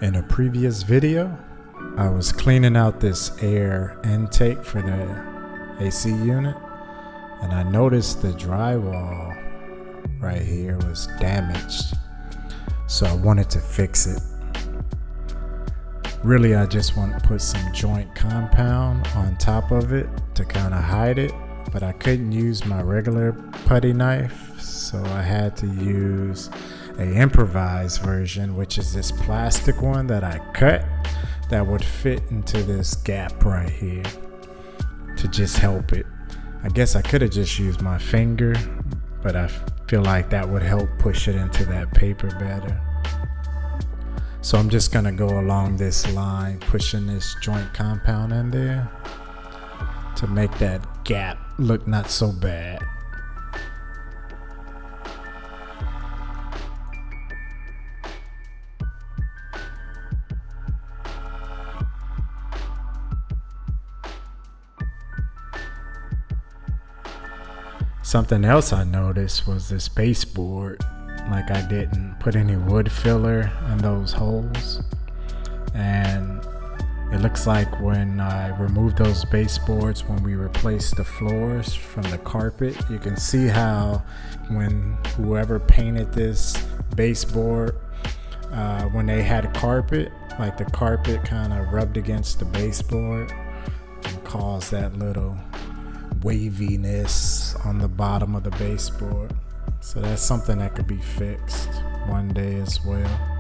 In a previous video, I was cleaning out this air intake for the AC unit, and I noticed the drywall right here was damaged, so I wanted to fix it. Really, I just want to put some joint compound on top of it to kind of hide it, but I couldn't use my regular putty knife, so I had to use a improvised version, which is this plastic one that I cut that would fit into this gap right here to just help it. I guess I could have just used my finger, but I feel like that would help push it into that paper better. So I'm just gonna go along this line, pushing this joint compound in there to make that gap look not so bad. Something else I noticed was this baseboard. Like, I didn't put any wood filler in those holes, and it looks like when I removed those baseboards, when we replaced the floors from the carpet, you can see how when whoever painted this baseboard, when they had carpet, like the carpet kind of rubbed against the baseboard and caused that little waviness on the bottom of the baseboard. So that's something that could be fixed one day as well.